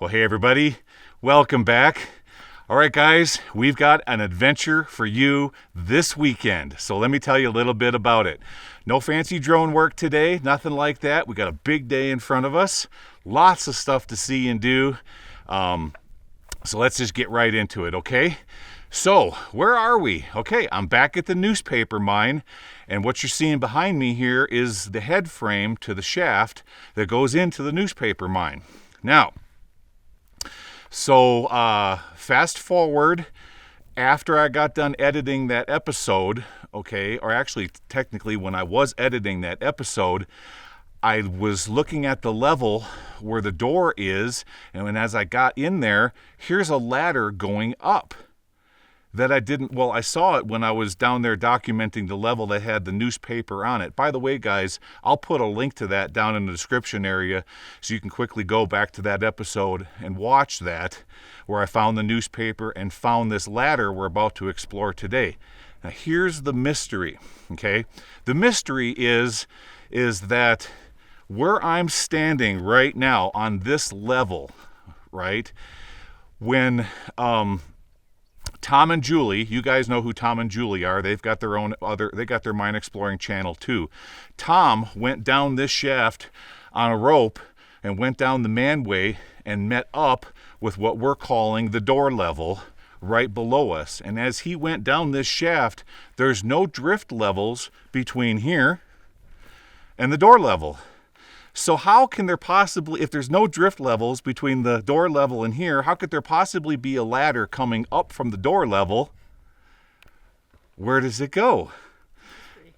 Well, hey everybody, welcome back. All right, guys, we've got an adventure for you this weekend. So let me tell you a little bit about it. No fancy drone work today, nothing like that. We got a big day in front of us, lots of stuff to see and do. So let's just get right into it, okay? So where are we? Okay, I'm back at the newspaper mine, and what you're seeing behind me here is the head frame to the shaft that goes into the newspaper mine. Now, so fast forward after I got done editing that episode, okay, or actually technically when I was editing that episode, I was looking at the level where the door is, and as I got in there, here's a ladder going up that I saw it when I was down there documenting the level that had the newspaper on it. By the way, guys, I'll put a link to that down in the description area so you can quickly go back to that episode and watch that, where I found the newspaper and found this ladder we're about to explore today. Now, here's the mystery, okay? The mystery is that where I'm standing right now on this level, right, when Tom and Julie, you guys know who Tom and Julie are. They've got their mine exploring channel too. Tom went down this shaft on a rope and went down the manway and met up with what we're calling the door level right below us. And as he went down this shaft, there's no drift levels between here and the door level. So how can there possibly, if there's no drift levels between the door level and here, how could there possibly be a ladder coming up from the door level? Where does it go?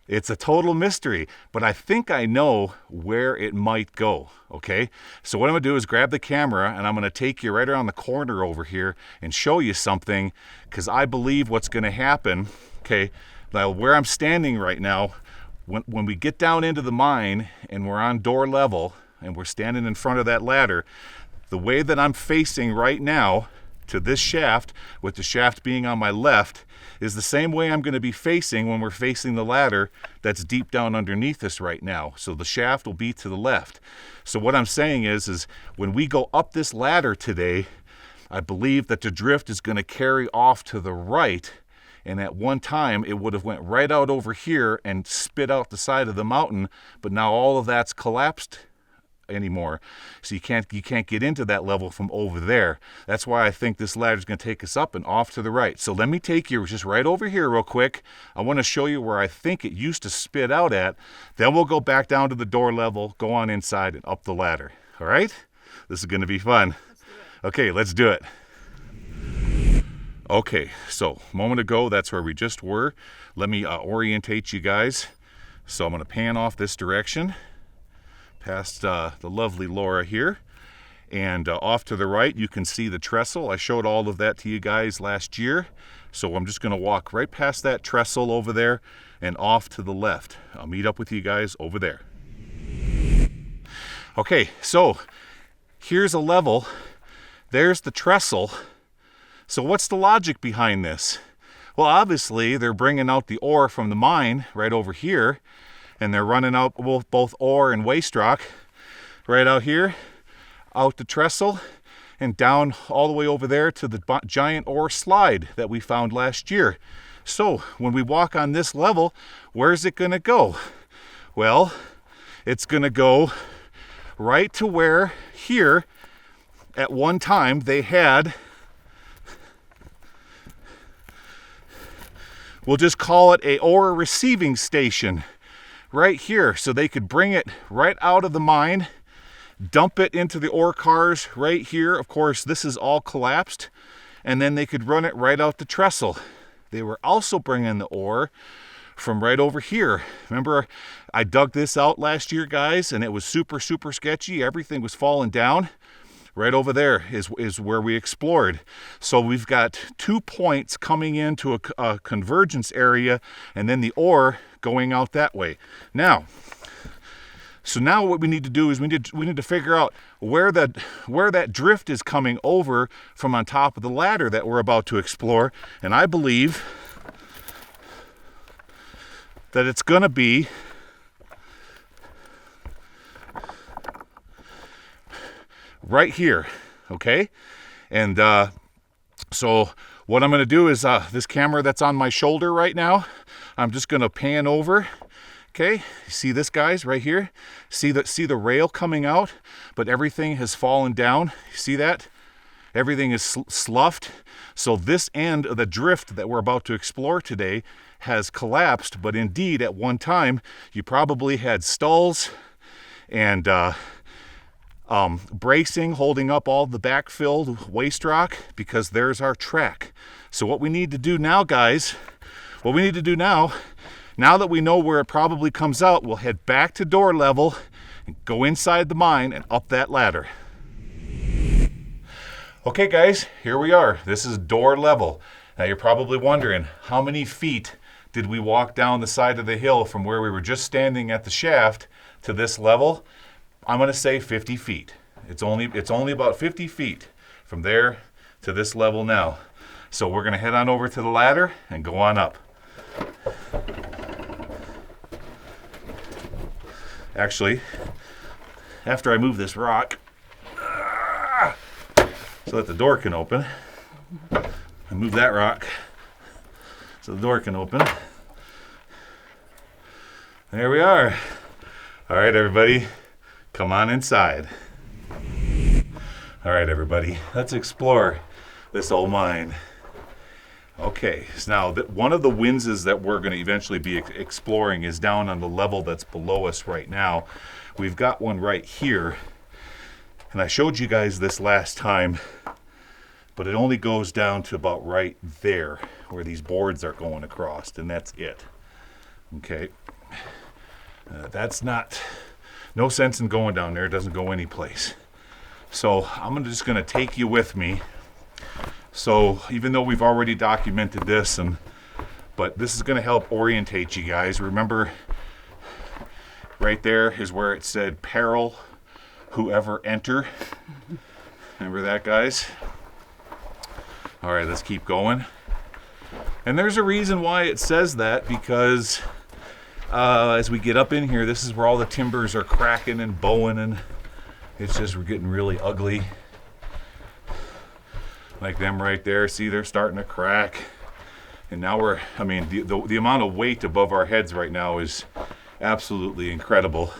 It's a total mystery, but I think I know where it might go, okay? So what I'm gonna do is grab the camera and I'm gonna take you right around the corner over here and show you something, because I believe what's gonna happen, okay, now where I'm standing right now, when we get down into the mine and we're on door level and we're standing in front of that ladder, the way that I'm facing right now to this shaft, with the shaft being on my left, is the same way I'm going to be facing when we're facing the ladder that's deep down underneath us right now. So the shaft will be to the left. So what I'm saying is when we go up this ladder today, I believe that the drift is going to carry off to the right. And at one time, it would have went right out over here and spit out the side of the mountain, but now all of that's collapsed anymore. So you can't get into that level from over there. That's why I think this ladder is going to take us up and off to the right. So let me take you just right over here real quick. I want to show you where I think it used to spit out at. Then we'll go back down to the door level, go on inside and up the ladder. All right? This is going to be fun. Okay, let's do it. Okay, so a moment ago, that's where we just were. Let me orientate you guys. So I'm going to pan off this direction, past the lovely Laura here, and off to the right, you can see the trestle. I showed all of that to you guys last year. So I'm just going to walk right past that trestle over there and off to the left. I'll meet up with you guys over there. Okay, so here's a level. There's the trestle. So what's the logic behind this? Well, obviously, they're bringing out the ore from the mine right over here, and they're running out both ore and waste rock right out here, out the trestle, and down all the way over there to the giant ore slide that we found last year. So when we walk on this level, where's it going to go? Well, it's going to go right to where here at one time they had, we'll just call it a ore receiving station right here. So they could bring it right out of the mine, dump it into the ore cars right here. Of course, this is all collapsed. And then they could run it right out the trestle. They were also bringing the ore from right over here. Remember, I dug this out last year, guys, and it was super, super sketchy. Everything was falling down. Right over there is where we explored. So we've got 2 points coming into a convergence area, and then the ore going out that way. Now what we need to do is we need to figure out where that drift is coming over from on top of the ladder that we're about to explore. And I believe that it's going to be right here. okay? And so what I'm going to do is this camera that's on my shoulder right now, I'm just going to pan over. Okay, see this, guys, right here? See the rail coming out, but everything has fallen down. See that? Everything is sloughed. So this end of the drift that we're about to explore today has collapsed, but indeed at one time you probably had stalls and bracing holding up all the backfilled waste rock, because there's our track. So what we need to do now, guys, now that we know where it probably comes out, we'll head back to door level and go inside the mine and up that ladder. Okay guys, here we are. This is door level. Now you're probably wondering, how many feet did we walk down the side of the hill from where we were just standing at the shaft to this level? I'm gonna say 50 feet. It's only about 50 feet from there to this level now. So we're gonna head on over to the ladder and go on up. Actually, after I move this rock so that the door can open, I move that rock so the door can open. There we are. All right, everybody, come on inside. All right, everybody, let's explore this old mine. Okay, so now one of the winzes that we're going to eventually be exploring is down on the level that's below us right now. We've got one right here, and I showed you guys this last time, but it only goes down to about right there where these boards are going across, and that's it. Okay, that's no sense in going down there. It doesn't go anyplace. So I'm just going to take you with me. So even though we've already documented this, but this is going to help orientate you guys. Remember, right there is where it said peril, whoever enter. Remember that, guys? All right, let's keep going. And there's a reason why it says that, because as we get up in here, this is where all the timbers are cracking and bowing, and we're getting really ugly. Like them right there, see, they're starting to crack. And now the amount of weight above our heads right now is absolutely incredible.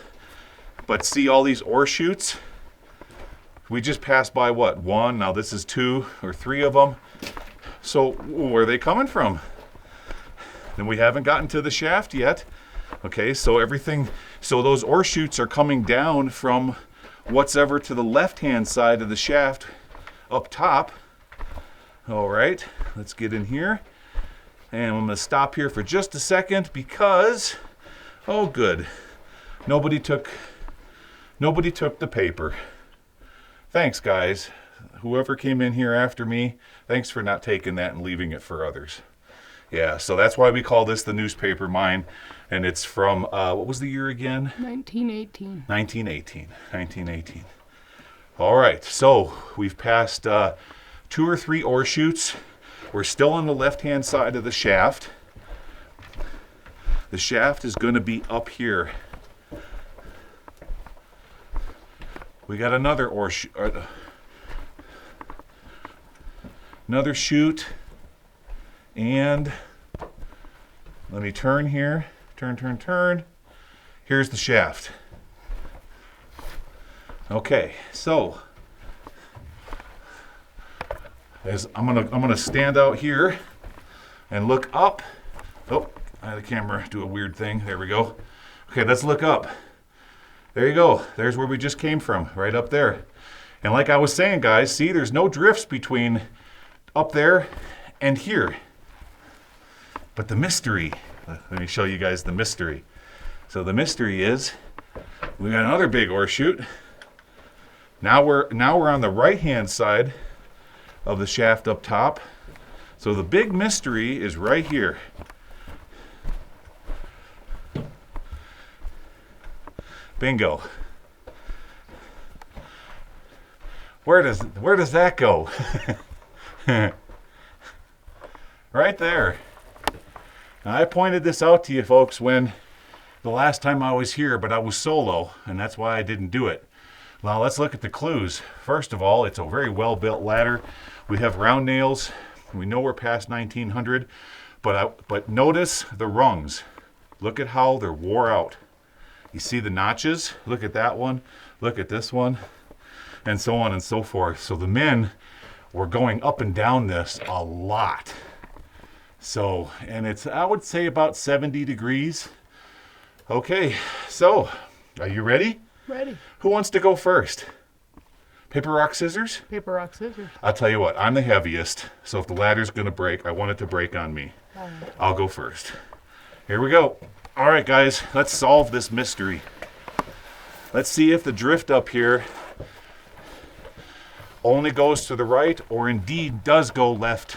But see all these ore chutes? We just passed by what, one? Now this is two or three of them. So where are they coming from? And we haven't gotten to the shaft yet. Okay, so those ore chutes are coming down from what's ever to the left-hand side of the shaft up top. All right, let's get in here. And I'm gonna stop here for just a second because, oh good, nobody took the paper. Thanks, guys. Whoever came in here after me, thanks for not taking that and leaving it for others. Yeah, so that's why we call this the newspaper mine. And it's from, what was the year again? 1918. 1918. All right, so we've passed 2 or 3 ore chutes. We're still on the left-hand side of the shaft. The shaft is going to be up here. We got another another chute, and let me turn here. Turn. Here's the shaft. Okay, so I'm gonna stand out here and look up. Oh, I had the camera do a weird thing. There we go. Okay, let's look up. There you go. There's where we just came from, right up there. And like I was saying, guys, see, there's no drifts between up there and here. But the mystery, let me show you guys the mystery. So the mystery is, we got another big ore chute. Now we're on the right-hand side of the shaft up top. So the big mystery is right here. Bingo. Where does that go? Right there. Now, I pointed this out to you folks when the last time I was here, but I was solo, and that's why I didn't do it. Now let's look at the clues. First of all, it's a very well-built ladder. We have round nails. We know we're past 1900, but notice the rungs. Look at how they're wore out. You see the notches? Look at that one. Look at this one, and so on and so forth. So the men were going up and down this a lot. So, and it's, I would say, about 70 degrees. Okay, so are you ready? Ready. Who wants to go first? Paper, rock, scissors? Paper, rock, scissors. I'll tell you what, I'm the heaviest, so if the ladder's gonna break, I want it to break on me. I'll go first. Here we go. All right, guys, let's solve this mystery. Let's see if the drift up here only goes to the right or indeed does go left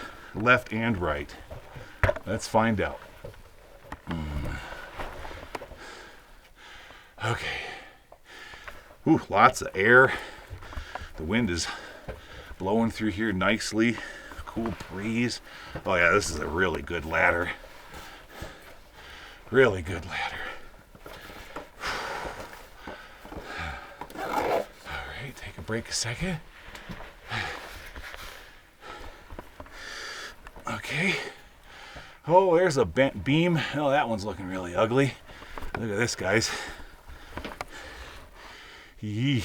and right. Let's find out. Okay. Ooh, lots of air. The wind is blowing through here nicely. Cool breeze. Oh yeah, this is a really good ladder. Really good ladder. All right, take a break a second. Okay. Oh, there's a bent beam. Oh, that one's looking really ugly. Look at this, guys. Yee.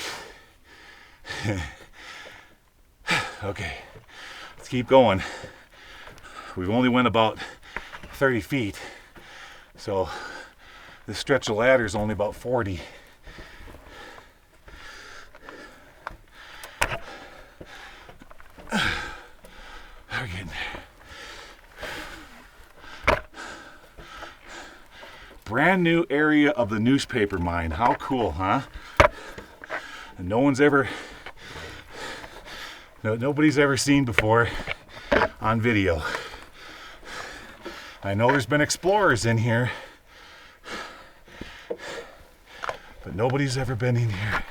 Okay, let's keep going. We've only went about 30 feet, so this stretch of ladder is only about 40. We're getting there. Brand new area of the newspaper mine. How cool, huh? And nobody's ever seen before on video. I know there's been explorers in here, but nobody's ever been in here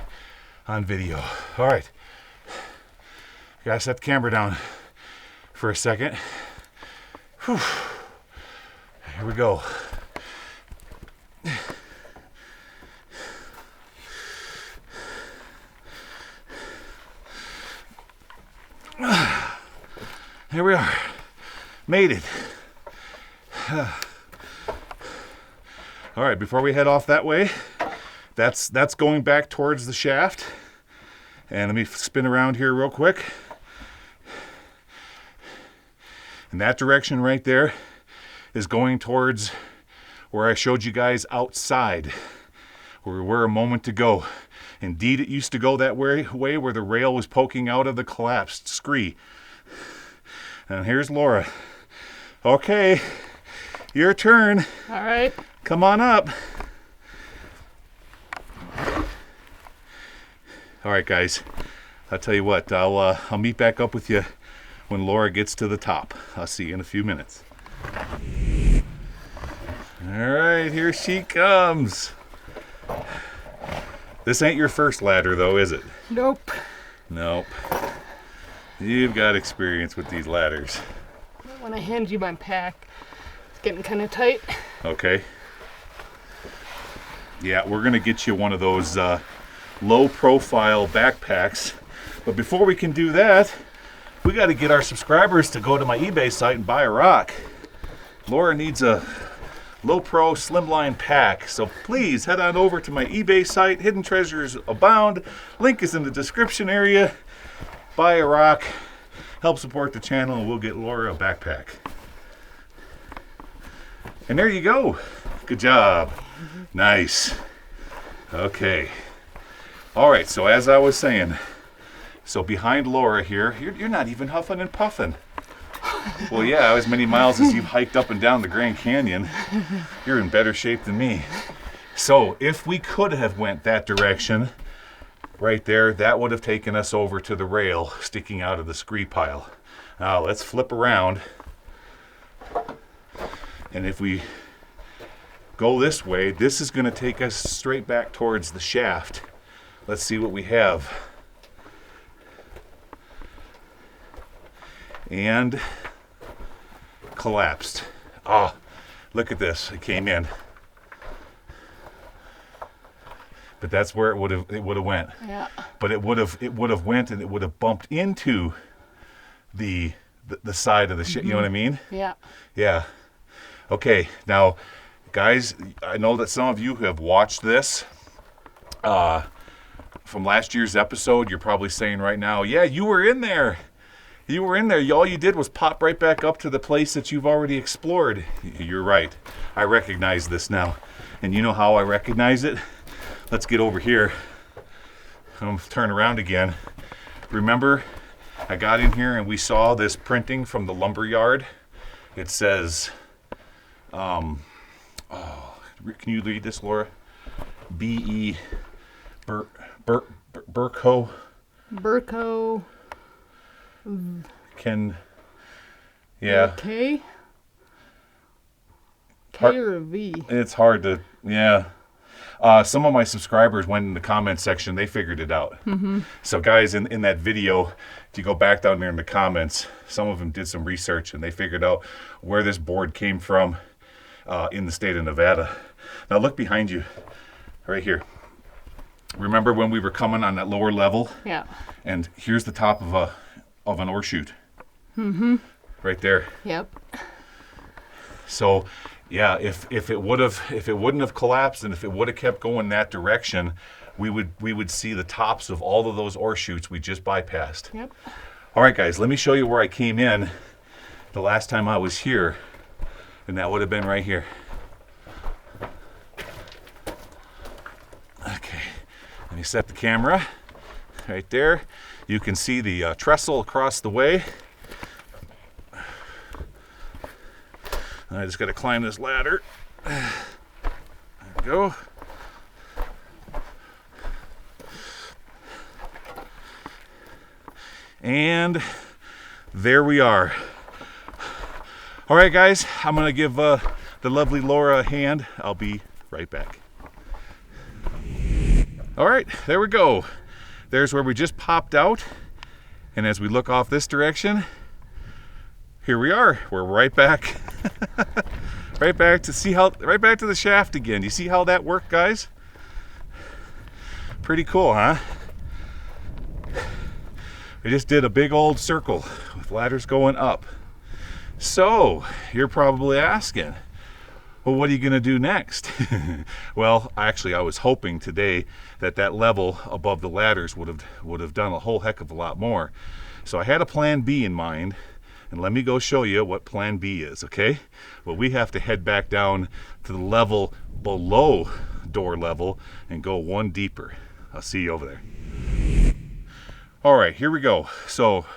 on video. All right, gotta set the camera down for a second. Whew. Here we go. Here we are. Made it. All right, before we head off that way, that's going back towards the shaft. And let me spin around here real quick. And that direction right there is going towards where I showed you guys outside, where we were a moment ago. Indeed, it used to go that way where the rail was poking out of the collapsed scree. And here's Laura. Okay, your turn. All right. Come on up. All right, guys. I'll tell you what. I'll meet back up with you when Laura gets to the top. I'll see you in a few minutes. All right, here she comes. This ain't your first ladder, though, is it? Nope. Nope. You've got experience with these ladders. When I hand you my pack, it's getting kind of tight. Okay. Yeah, we're going to get you one of those low-profile backpacks. But before we can do that, we got to get our subscribers to go to my eBay site and buy a rock. Laura needs a low-pro slimline pack. So please head on over to my eBay site. Hidden Treasures Abound. Link is in the description area. Buy a rock, help support the channel, and we'll get Laura a backpack. And there you go. Good job. Nice. Okay. All right, so as I was saying, so behind Laura here, you're not even huffing and puffing. Well, yeah, as many miles as you've hiked up and down the Grand Canyon, you're in better shape than me. So if we could have went that direction, right there, that would have taken us over to the rail sticking out of the scree pile. Now let's flip around. And if we go this way, this is going to take us straight back towards the shaft. Let's see what we have. And collapsed. Oh, look at this. It came in. But that's where it would have went. Yeah. But it would have went and it would have bumped into the side of the ship. You know what I mean? Yeah. Yeah. Okay. Now, guys, I know that some of you who have watched this from last year's episode, you're probably saying right now, yeah, you were in there. You were in there. All you did was pop right back up to the place that you've already explored. You're right. I recognize this now. And you know how I recognize it? Let's get over here. I'm going to turn around again. Remember, I got in here and we saw this printing from the lumber yard. It says, can you read this, Laura? B.E. Burko. Burko. Yeah. K? K or a V? It's hard to, yeah. Some of my subscribers went in the comment section. They figured it out. Mm-hmm. So guys, in that video, if you go back down there in the comments, some of them did some research and they figured out where this board came from in the state of Nevada. Now look behind you, right here. Remember when we were coming on that lower level? Yeah. And here's the top of an ore chute. Mm-hmm. Right there. Yep. So, yeah, if it wouldn't have collapsed and if it would have kept going that direction, we would see the tops of all of those ore chutes we just bypassed. Yep. All right, guys, let me show you where I came in the last time I was here, and that would have been right here. Okay, let me set the camera right there. You can see the trestle across the way. I just got to climb this ladder. There we go. And there we are. All right, guys, I'm going to give the lovely Laura a hand. I'll be right back. All right, there we go. There's where we just popped out. And as we look off this direction, here we are. We're right back. right back to the shaft again. You see how that worked, guys? Pretty cool, huh? We just did a big old circle with ladders going up. So, you're probably asking, well, what are you going to do next? Well, actually, I was hoping today that level above the ladders would have done a whole heck of a lot more. So I had a plan B in mind, and let me go show you what plan B is, okay? Well, we have to head back down to the level below door level and go one deeper. I'll see you over there. All right, here we go. So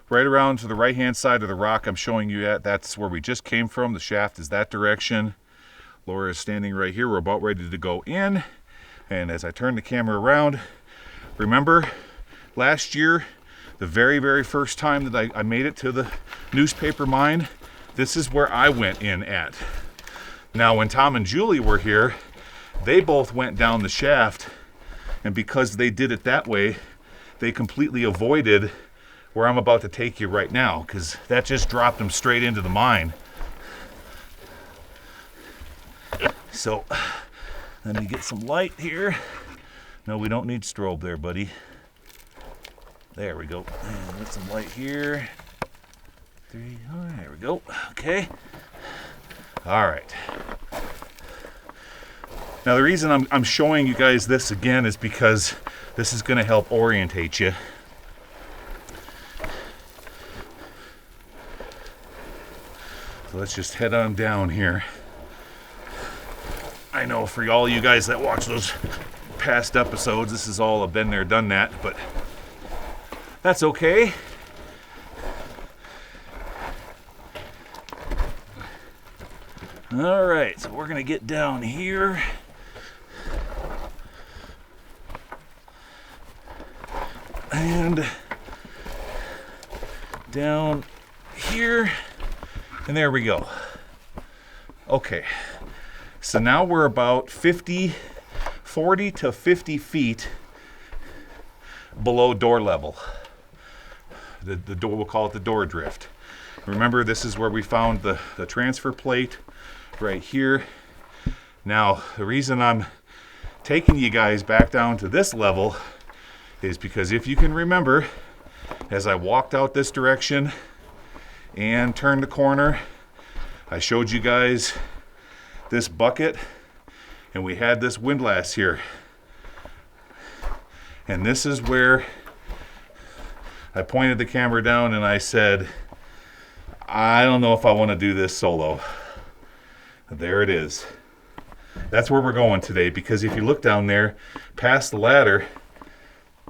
right around to the right-hand side of the rock I'm showing you at, that's where we just came from. The shaft is that direction. Laura is standing right here. We're about ready to go in. And as I turn the camera around, remember last year, the very, very first time that I made it to the newspaper mine, this is where I went in at. Now, when Tom and Julie were here, they both went down the shaft, and because they did it that way, they completely avoided where I'm about to take you right now, because that just dropped them straight into the mine. So, let me get some light here. No, we don't need strobe there, buddy. There we go. And get some light here. There we go. Okay. All right. Now, the reason I'm showing you guys this again is because this is going to help orientate you. So let's just head on down here. I know for all you guys that watch those past episodes, this is all a been there, done that, but that's okay. All right, so we're gonna get down here. And down here, and there we go. Okay, so now we're about 40 to 50 feet below door level. The door, we'll call it the door drift. Remember, this is where we found the transfer plate right here. Now, the reason I'm taking you guys back down to this level is because if you can remember, as I walked out this direction and turned the corner, I showed you guys this bucket and we had this windlass here. And this is where I pointed the camera down and I said, I don't know if I want to do this solo. There it is. That's where we're going today, because if you look down there past the ladder,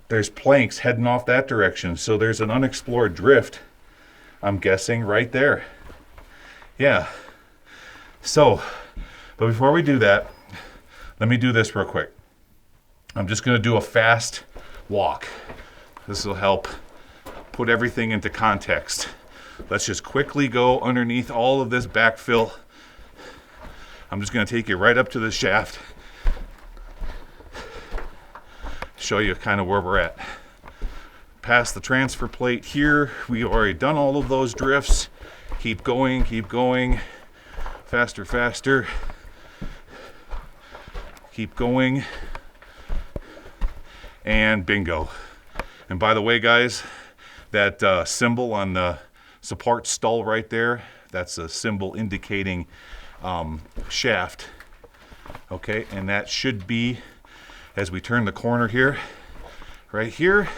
there's planks heading off that direction. So there's an unexplored drift, I'm guessing, right there. Yeah. So, but before we do that, let me do this real quick. I'm just going to do a fast walk. This will help put everything into context. Let's just quickly go underneath all of this backfill. I'm just going to take you right up to the shaft, show you kind of where we're at. Past the transfer plate here, we've already done all of those drifts. Keep going, faster, faster. Keep going, and bingo. And by the way, guys, that symbol on the support stall right there, that's a symbol indicating shaft. Okay, and that should be, as we turn the corner here, right here.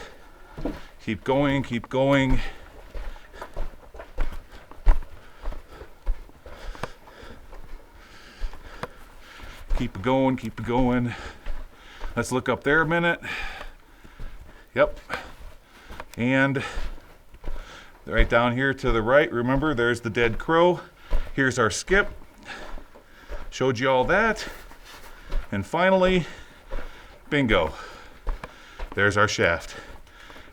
Keep going, keep going. Keep it going, keep it going. Let's look up there a minute. Yep. And right down here to the right, remember, there's the dead crow. Here's our skip. Showed you all that. And finally, bingo. There's our shaft.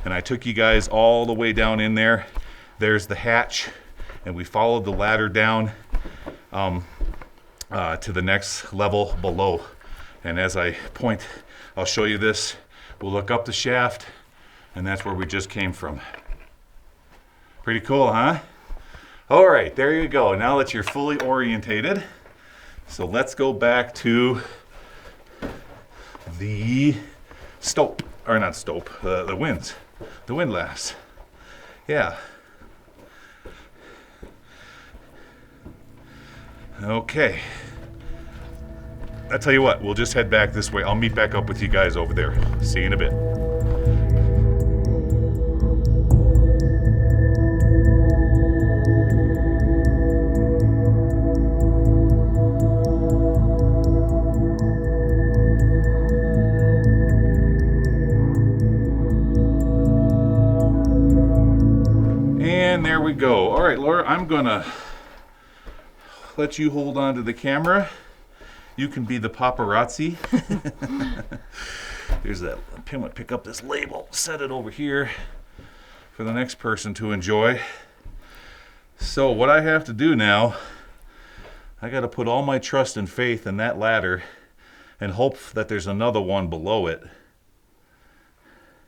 And I took you guys all the way down in there. There's the hatch. And we followed the ladder down to the next level below. And as I point, I'll show you this. We'll look up the shaft, and that's where we just came from. Pretty cool, huh? All right, there you go. Now that you're fully orientated, so let's go back to the stope, or not stope, the windlass. Yeah. Okay. I'll tell you what, we'll just head back this way. I'll meet back up with you guys over there. See you in a bit. And there we go. All right, Laura, I'm gonna let you hold on to the camera. You can be the paparazzi. There's that pin. Pick up this label, set it over here for the next person to enjoy. So what I have to do now, I got to put all my trust and faith in that ladder and hope that there's another one below it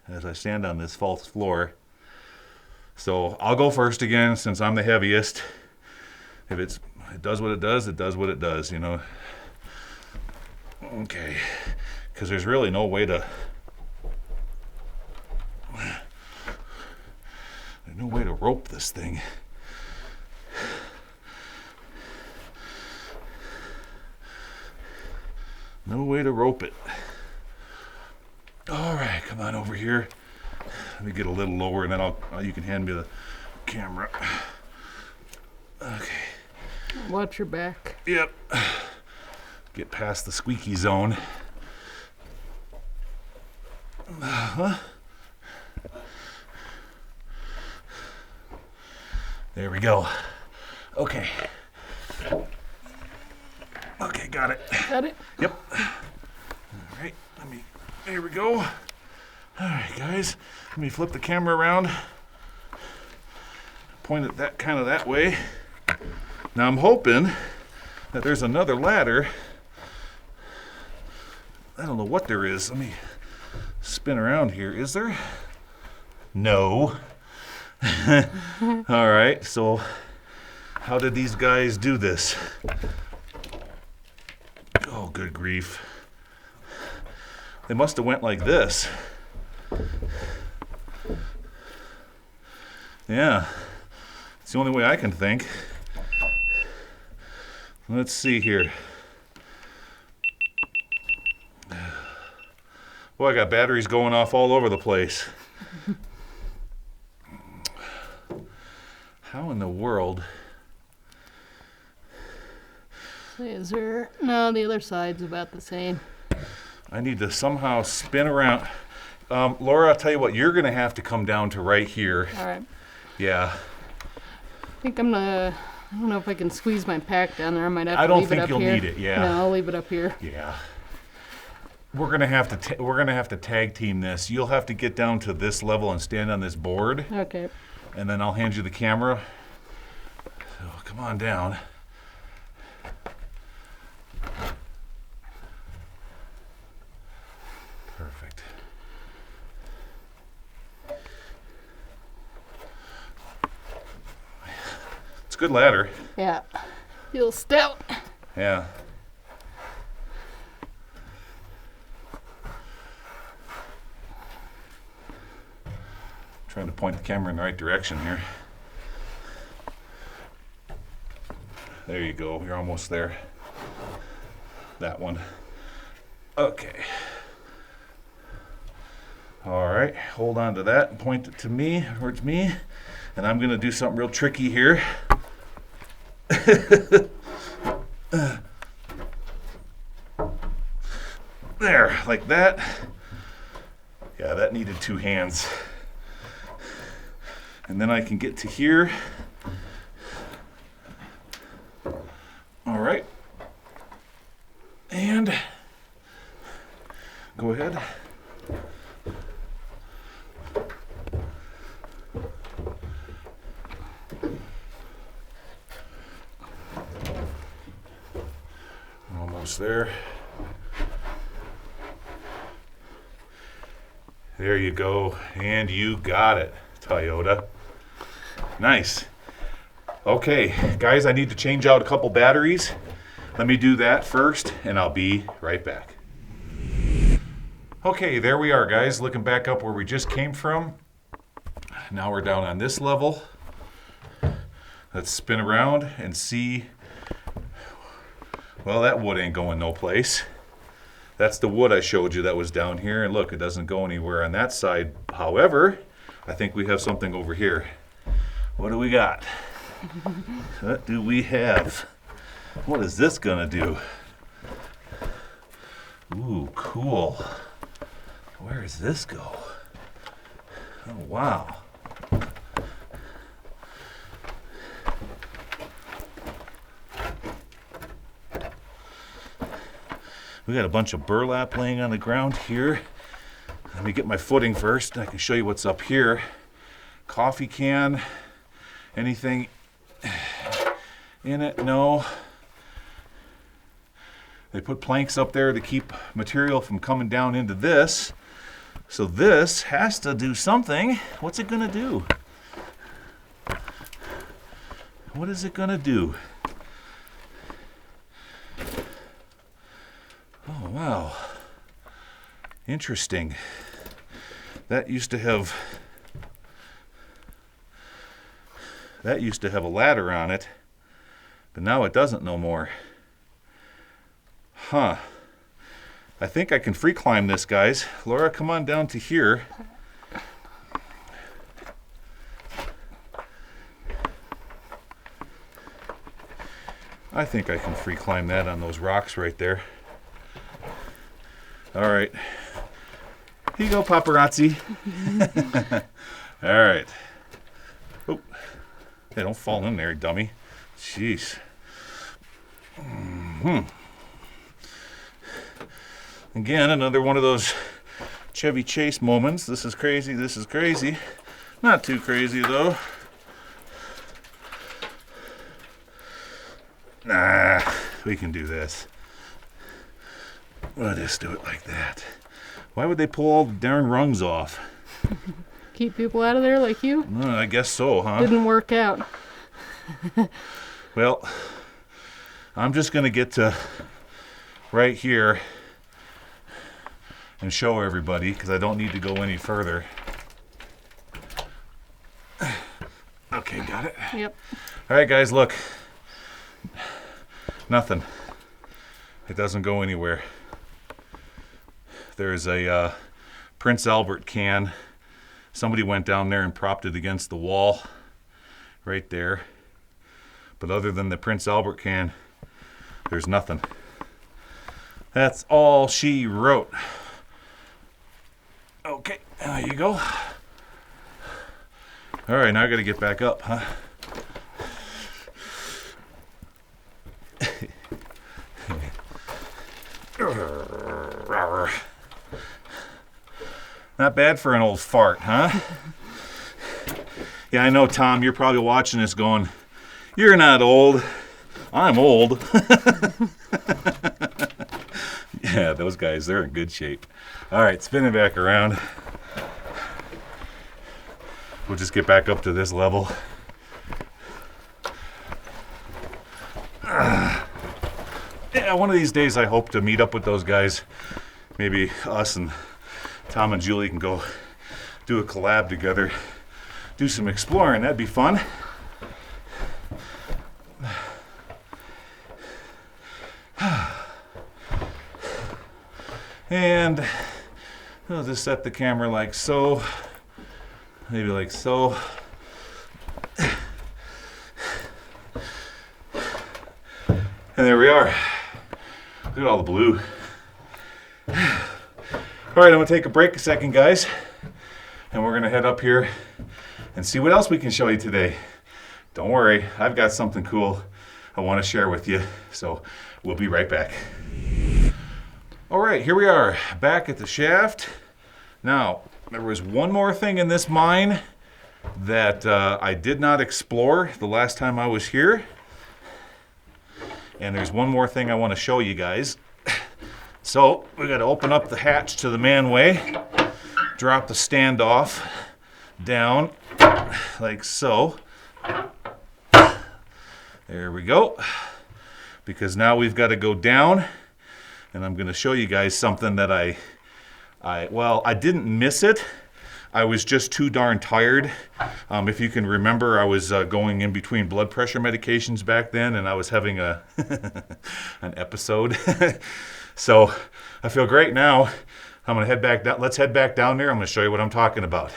as I stand on this false floor. So I'll go first again since I'm the heaviest. If it does what it does, it does what it does, you know. Okay, because there's really no way to rope this thing. No way to rope it. All right, come on over here. Let me get a little lower, and then you can hand me the camera. Okay. Watch your back. Yep. Get past the squeaky zone. There we go. Okay. Okay, got it. Got it? Yep. All right, there we go. All right, guys, let me flip the camera around. Point it that way. Now I'm hoping that there's another ladder. I don't know what there is. Let me spin around here. Is there? No. All right, so how did these guys do this? Oh, good grief. They must have went like this. Yeah, it's the only way I can think. Let's see here. Boy, I got batteries going off all over the place. How in the world? Is there? No, the other side's about the same. I need to somehow spin around. Laura, I'll tell you what, you're going to have to come down to right here. All right. Yeah. I think I don't know if I can squeeze my pack down there. I might have to I don't leave it think up you'll here. need it, yeah. No, I'll leave it up here. Yeah. We're going to have to tag team this. You'll have to get down to this level and stand on this board. Okay. And then I'll hand you the camera. So come on down. Perfect. It's a good ladder. Yeah. Feels stout. Yeah. Trying to point the camera in the right direction here. There you go. You're almost there. That one. Okay. All right. Hold on to that and point it to me, towards me. And I'm going to do something real tricky here. There, like that. Yeah, that needed 2 hands. And then I can get to here. All right. And go ahead. Almost there. There you go. And you got it, Toyota. Nice. Okay, guys, I need to change out a couple batteries. Let me do that first, and I'll be right back. Okay, there we are, guys. Looking back up where we just came from. Now we're down on this level. Let's spin around and see. Well, that wood ain't going no place. That's the wood I showed you that was down here. And look, it doesn't go anywhere on that side. However, I think we have something over here. What do we got? What do we have? What is this gonna do? Ooh, cool. Where does this go? Oh, wow. We got a bunch of burlap laying on the ground here. Let me get my footing first. I can show you what's up here. Coffee can. Anything in it? No. They put planks up there to keep material from coming down into this. So this has to do something. What's it gonna do? What is it gonna do? Oh, wow. Interesting. That used to have a ladder on it, but now it doesn't no more. Huh. I think I can free climb this, guys. Laura, come on down to here. I think I can free climb that on those rocks right there. All right. Here you go, paparazzi. All right. Oh, hey, don't fall in there, dummy. Jeez. Again, another one of those Chevy Chase moments. This is crazy. This is crazy. Not too crazy, though. Nah, we can do this. We'll just do it like that. Why would they pull all the darn rungs off? Keep people out of there like you? I guess so, huh? Didn't work out. Well, I'm just going to get to right here, and show everybody because I don't need to go any further. Okay, got it? Yep. All right, guys, look. Nothing. It doesn't go anywhere. There's a Prince Albert can. Somebody went down there and propped it against the wall right there. But other than the Prince Albert can, there's nothing. That's all she wrote. Okay, there you go. All right, now I got to get back up, huh? Not bad for an old fart, huh? Yeah, I know, Tom, you're probably watching this going, you're not old. I'm old. Yeah, those guys, they're in good shape. All right, spinning back around. We'll just get back up to this level. Yeah, one of these days I hope to meet up with those guys. Maybe us and Tom and Julie can go do a collab together. Do some exploring, that'd be fun. And I'll just set the camera like so. Maybe like so. And there we are. Look at all the blue. All right, I'm gonna take a break a second, guys. And we're gonna head up here and see what else we can show you today. Don't worry, I've got something cool I wanna share with you. So we'll be right back. All right, here we are, back at the shaft. Now, there was one more thing in this mine that I did not explore the last time I was here. And there's one more thing I want to show you guys. So, we got to open up the hatch to the manway, drop the standoff down like so. There we go. Because now we've got to go down, and I'm going to show you guys something that I didn't miss it. I was just too darn tired. If you can remember, I was going in between blood pressure medications back then, and I was having an episode. So I feel great now. I'm gonna head back down. Let's head back down there. I'm gonna show you what I'm talking about.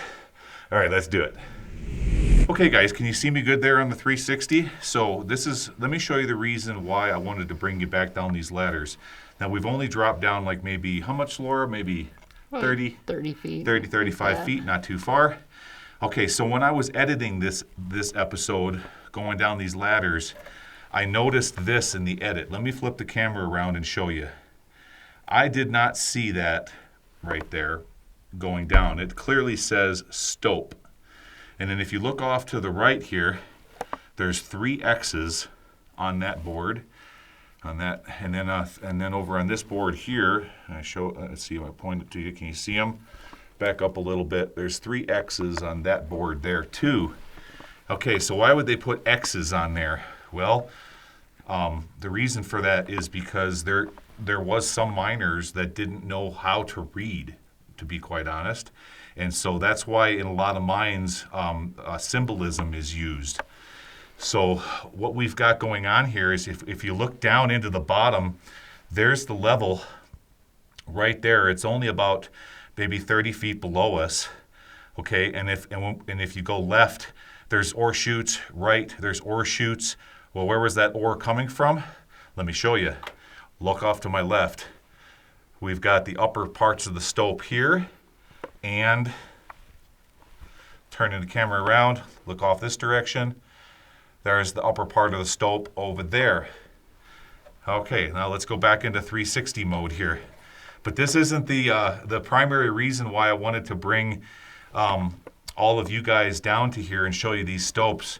All right, let's do it. Okay, guys, can you see me good there on the 360? So let me show you the reason why I wanted to bring you back down these ladders. Now we've only dropped down like maybe, how much, Laura? Maybe 30 feet. 30, 35 feet, not too far. Okay, so when I was editing this episode, going down these ladders, I noticed this in the edit. Let me flip the camera around and show you. I did not see that right there going down. It clearly says stope. And then if you look off to the right here, there's 3 X's on that board. On that, and then over on this board here, let's see if I point it to you. Can you see them? Back up a little bit. There's 3 X's on that board there too. Okay, so why would they put X's on there? Well, the reason for that is because there was some miners that didn't know how to read, to be quite honest, and so that's why in a lot of mines symbolism is used. So what we've got going on here is if you look down into the bottom, there's the level right there. It's only about maybe 30 feet below us, okay? And if you go left, there's ore chutes. Right, there's ore chutes. Well, where was that ore coming from? Let me show you. Look off to my left. We've got the upper parts of the stope here, and turning the camera around, look off this direction. There's the upper part of the stope over there. Okay, now let's go back into 360 mode here. But this isn't the primary reason why I wanted to bring all of you guys down to here and show you these stopes.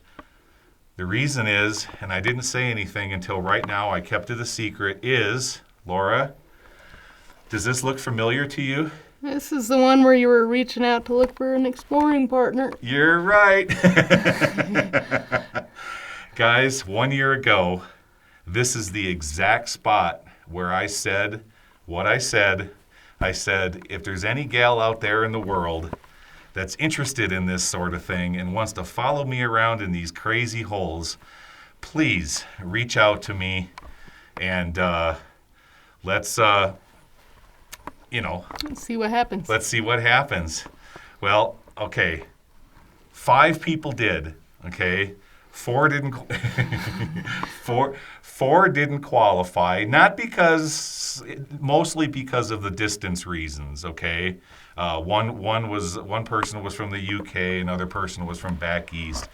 The reason is, and I didn't say anything until right now, I kept it a secret, is, Laura, does this look familiar to you? This is the one where you were reaching out to look for an exploring partner. You're right. Guys, 1 year ago, this is the exact spot where I said what I said I said, if there's any gal out there in the world that's interested in this sort of thing and wants to follow me around in these crazy holes, please reach out to me and let's see what happens. Let's see what happens. Well, okay. 5 people did. Okay. 4 didn't. Four didn't qualify. Mostly because of the distance reasons. Okay. One person was from the UK, another person was from back east.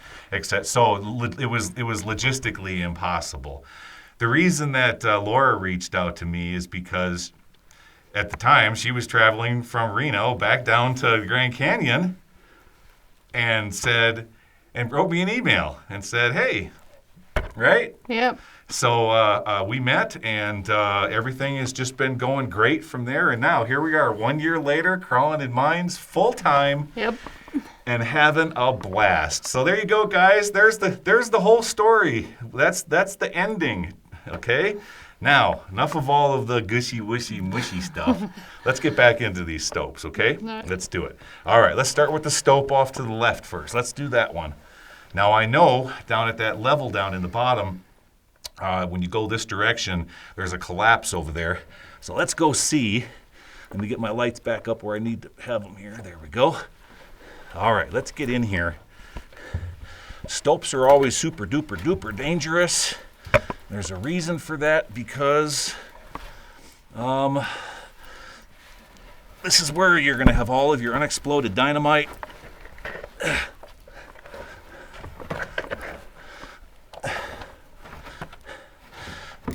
So it was logistically impossible. The reason that Laura reached out to me is because at the time she was traveling from Reno back down to Grand Canyon, and wrote me an email and said, "Hey, right?" Yep. So we met, and everything has just been going great from there. And now here we are, 1 year later, crawling in mines full time. Yep. And having a blast. So there you go, guys. There's the whole story. That's the ending. Okay. Now, enough of all of the gushy, wishy, mushy stuff. Let's get back into these stopes, okay? Right. Let's do it. All right, let's start with the stope off to the left first. Let's do that one. Now, I know down at that level down in the bottom, when you go this direction, there's a collapse over there. So let's go see. Let me get my lights back up where I need to have them here. There we go. All right, let's get in here. Stopes are always super duper duper dangerous. There's a reason for that, because this is where you're going to have all of your unexploded dynamite.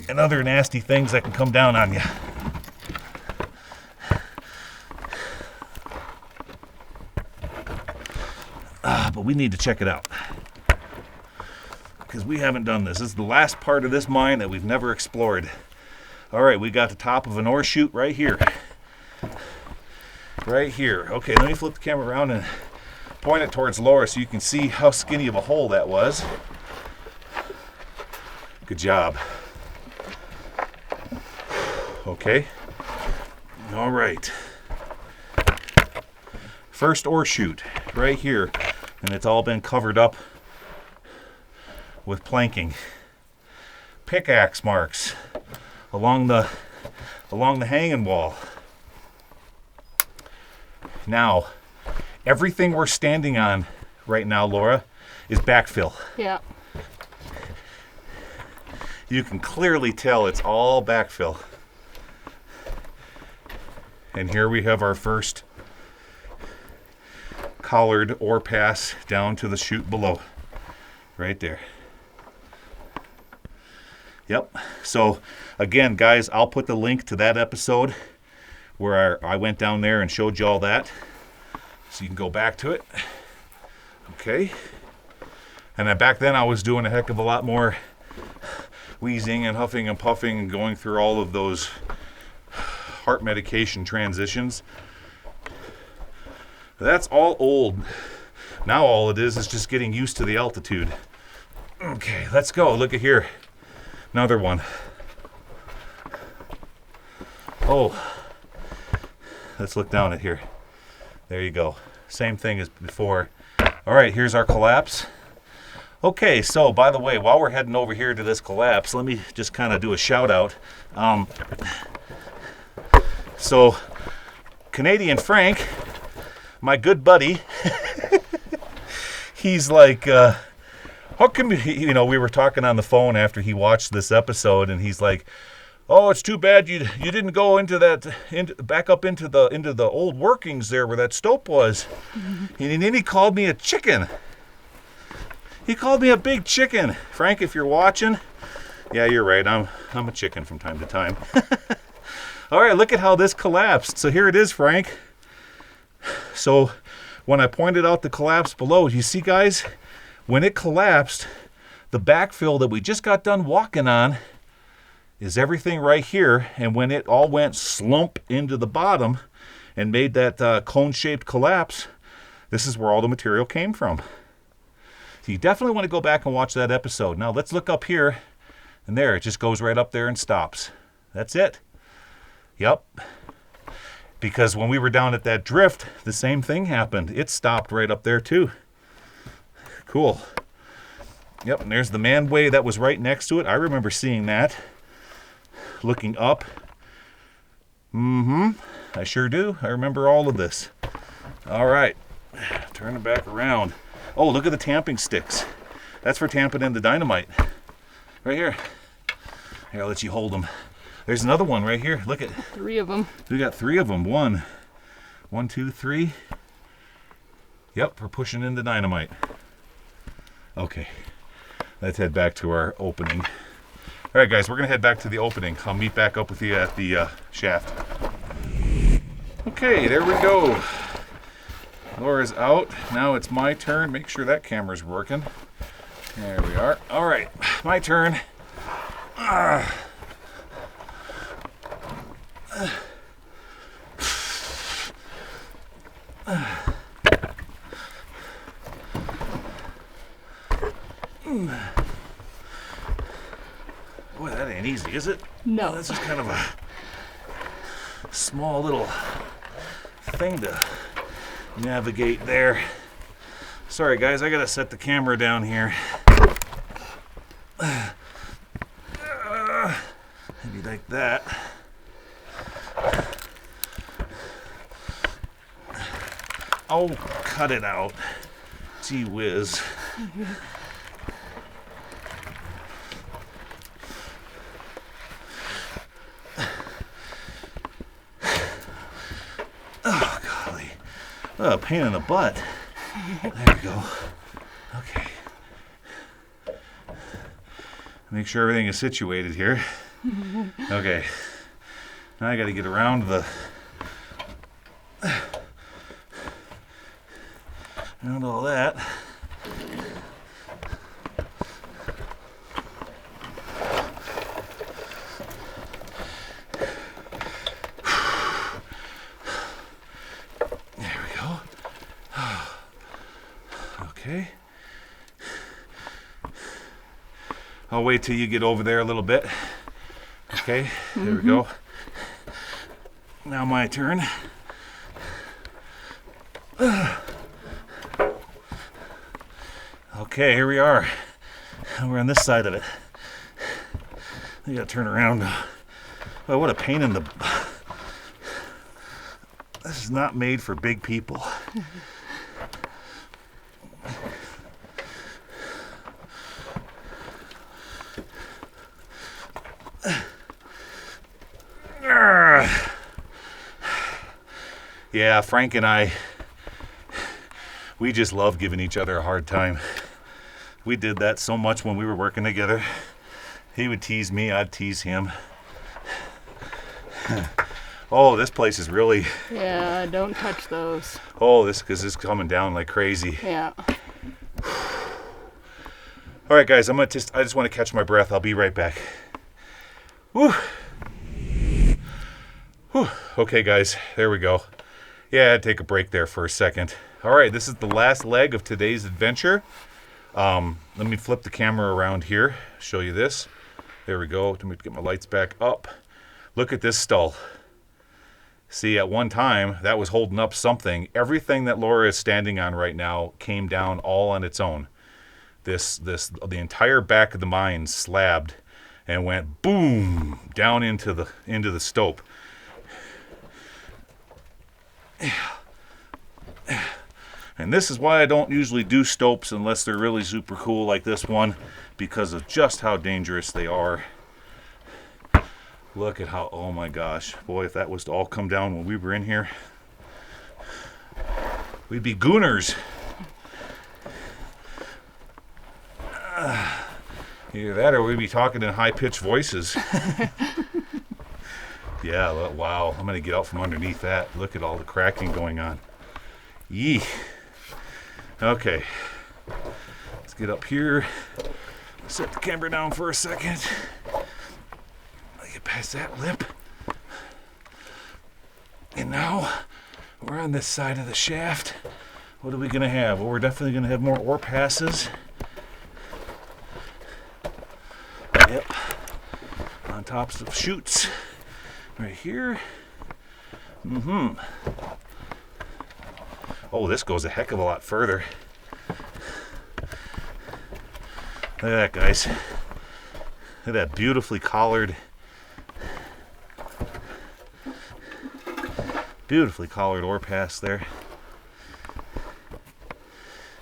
And other nasty things that can come down on you. But we need to check it out, because we haven't done this. This is the last part of this mine that we've never explored. All right, we got the top of an ore chute right here. Right here. Okay, let me flip the camera around and point it towards Laura so you can see how skinny of a hole that was. Good job. Okay. All right. First ore chute right here, and it's all been covered up with planking. Pickaxe marks along the hanging wall. Now, everything we're standing on right now, Laura, is backfill. Yeah. You can clearly tell it's all backfill. And here we have our first collared ore pass down to the chute below. Right there. Yep. So again, guys, I'll put the link to that episode where I went down there and showed you all that, so you can go back to it. Okay. And then back then I was doing a heck of a lot more wheezing and huffing and puffing and going through all of those heart medication transitions. That's all old. Now all it is just getting used to the altitude. Okay, let's go. Look at here. Another one. Oh. Let's look down at here. There you go. Same thing as before. All right, here's our collapse. Okay, so by the way, while we're heading over here to this collapse, let me just kind of do a shout out. So, Canadian Frank, my good buddy, he's like, how come, we were talking on the phone after he watched this episode, and he's like, oh, it's too bad you didn't go back up into the old workings there where that stope was. Mm-hmm. And then he called me a chicken. He called me a big chicken. Frank, if you're watching, yeah, you're right. I'm a chicken from time to time. All right, look at how this collapsed. So here it is, Frank. So when I pointed out the collapse below, you see, guys, when it collapsed, the backfill that we just got done walking on is everything right here. And when it all went slump into the bottom and made that cone-shaped collapse, this is where all the material came from. So you definitely want to go back and watch that episode. Now let's look up here, and there, it just goes right up there and stops. That's it. Yep. Because when we were down at that drift, the same thing happened. It stopped right up there too. Cool. Yep, and there's the manway that was right next to it. I remember seeing that. Looking up. I sure do. I remember all of this. All right. Turn it back around. Oh, look at the tamping sticks. That's for tamping in the dynamite. Right here. Here, I'll let you hold them. There's another one right here. Look at 3 of them. We got 3 of them. 1, 2, 3. Yep, we're pushing in the dynamite. Okay. Let's head back to our opening. All right, guys, we're going to head back to the opening. I'll meet back up with you at the shaft. Okay, there we go. Laura's out. Now it's my turn. Make sure that camera's working. There we are. All right, my turn. Boy, that ain't easy, is it? No. That's just kind of a small little thing to navigate there. Sorry, guys, I gotta set the camera down here. Maybe like that. Oh, cut it out. Gee whiz. Oh, golly. Oh, pain in the butt. There we go. Okay. Make sure everything is situated here. Okay. Now I got to get around around all that. There we go. Okay. I'll wait till you get over there a little bit. Okay, there we go. Now my turn. Okay, here we are. We're on this side of it. You gotta turn around. Oh, what a pain in the... This is not made for big people. Yeah, Frank and I, we just love giving each other a hard time. We did that so much when we were working together. He would tease me, I'd tease him. Oh, this place is really... Yeah, don't touch those. Oh, because this is coming down like crazy. Yeah. All right, guys, I just want to catch my breath. I'll be right back. Whew. Whew. Okay, guys, there we go. Yeah, I'd take a break there for a second. All right, this is the last leg of today's adventure. Let me flip the camera around here, show you this. There we go. Let me get my lights back up. Look at this stull. See, at one time, that was holding up something. Everything that Laura is standing on right now came down all on its own. The entire back of the mine slabbed and went boom down into the stope. And this is why I don't usually do stopes unless they're really super cool like this one, because of just how dangerous they are. Look at how, oh my gosh, boy, if that was to all come down when we were in here, we'd be gooners. Either that or we'd be talking in high-pitched voices. Yeah, wow, I'm going to get out from underneath that. Look at all the cracking going on. Yee. Okay, let's get up here. Set the camera down for a second. Get past that lip. And now we're on this side of the shaft. What are we going to have? Well, we're definitely going to have more ore passes. Yep. On tops of chutes. Right here. Oh, this goes a heck of a lot further. Look at that, guys. Look at that beautifully collared ore pass there.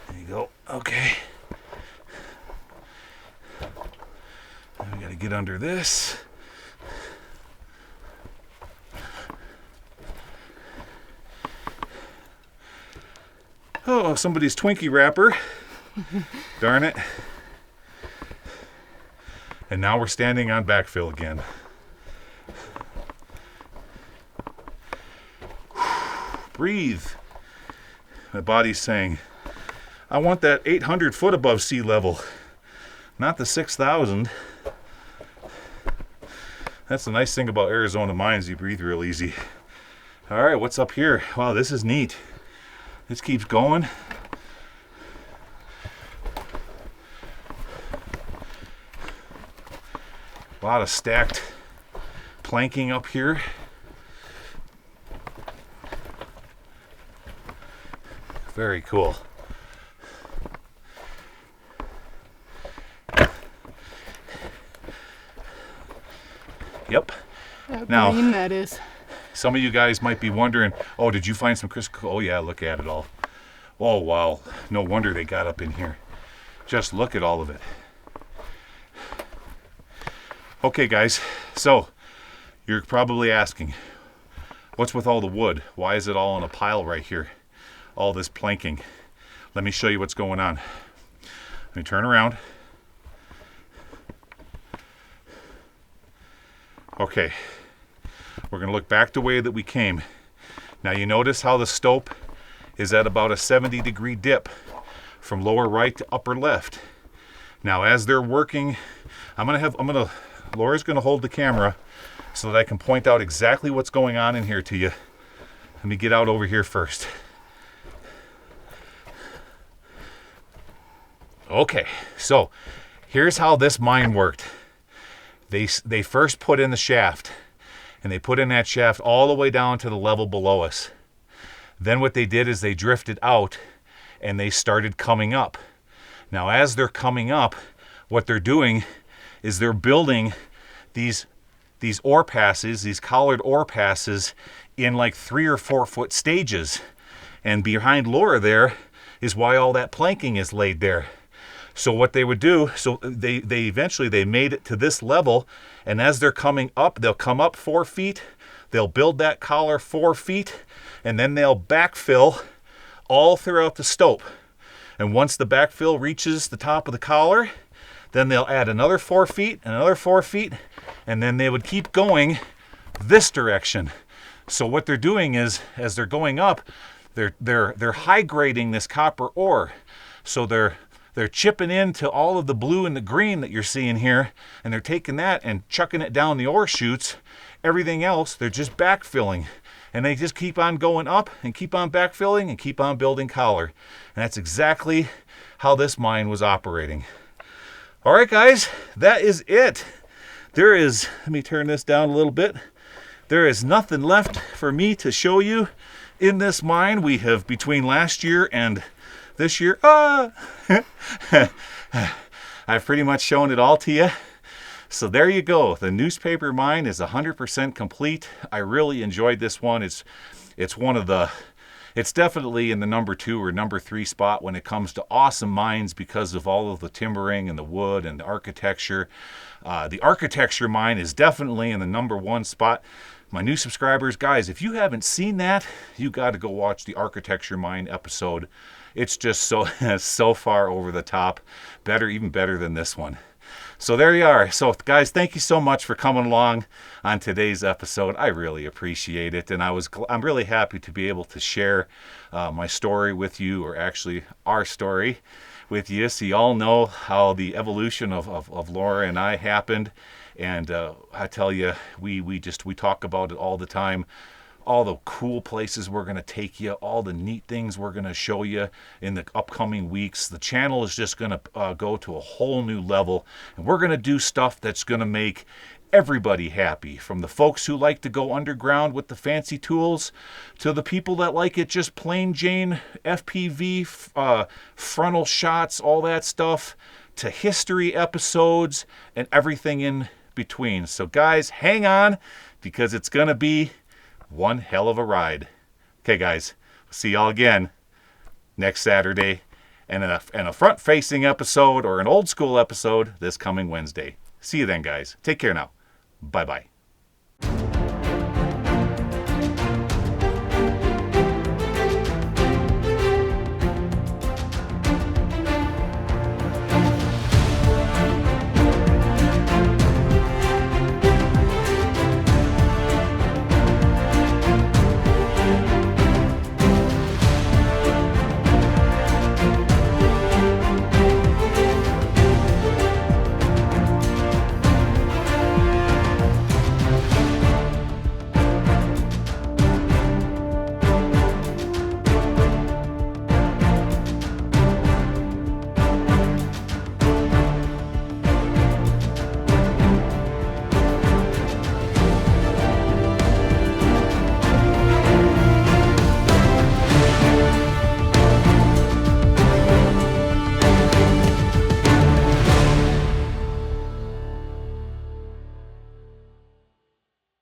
There you go. Okay. Now we got to get under this. Oh, somebody's Twinkie wrapper. Darn it. And now we're standing on backfill again. Breathe. My body's saying, I want that 800 foot above sea level, not the 6,000. That's the nice thing about Arizona mines, you breathe real easy. All right, what's up here? Wow, this is neat. This keeps going. A lot of stacked planking up here. Very cool. Yep. How Now, green that is. some of you guys might be wondering, oh, did you find some crystal? Oh yeah, look at it all. Oh wow, no wonder they got up in here. Just look at all of it. Okay guys, so you're probably asking, what's with all the wood? Why is it all in a pile right here? All this planking. Let me show you what's going on. Let me turn around. Okay, we're going to look back the way that we came. Now you notice how the stope is at about a 70-degree dip from lower right to upper left. Now as they're working, Laura's going to hold the camera so that I can point out exactly what's going on in here to you. Let me get out over here first. Okay, so here's how this mine worked. They first put in the shaft, and they put in that shaft all the way down to the level below us. Then what they did is they drifted out, and they started coming up. Now as they're coming up, what they're doing is they're building these ore passes, these collared ore passes, in like 3 or 4 foot stages. And behind Laura there is why all that planking is laid there. So what they would do, so they eventually made it to this level, and as they're coming up, they'll come up 4 feet, they'll build that collar 4 feet, and then they'll backfill all throughout the stope. And once the backfill reaches the top of the collar, then they'll add another 4 feet, another 4 feet, and then they would keep going this direction. So what they're doing is, as they're going up, they're high grading this copper ore. So they're chipping into all of the blue and the green that you're seeing here, and they're taking that and chucking it down the ore chutes. Everything else, they're just backfilling. And they just keep on going up and keep on backfilling and keep on building collar. And that's exactly how this mine was operating. All right, guys, that is it. Let me turn this down a little bit. There is nothing left for me to show you in this mine. We have, between last year and this year, I've pretty much shown it all to you. So there you go. The newspaper mine is 100% complete. I really enjoyed this one. It's definitely in the number 2 or number 3 spot when it comes to awesome mines because of all of the timbering and the wood and the architecture. The architecture mine is definitely in the number 1 spot. My new subscribers, guys, if you haven't seen that, you got to go watch the architecture mine episode. It's just so far over the top. Even better than this one. So there you are. So guys, thank you so much for coming along on today's episode. I really appreciate it, and I'm really happy to be able to share my story with you, or actually our story with you, so you all know how the evolution of Laura and I happened. And I tell you, we talk about it all the time. All the cool places we're going to take you, all the neat things we're going to show you in the upcoming weeks. The channel is just going to go to a whole new level, and we're going to do stuff that's going to make everybody happy, from the folks who like to go underground with the fancy tools to the people that like it just plain Jane FPV, frontal shots, all that stuff, to history episodes and everything in between. So guys, hang on, because it's going to be one hell of a ride. Okay guys, see y'all again next Saturday, and a front-facing episode or an old school episode this coming Wednesday. See you then, guys. Take care now. Bye-bye.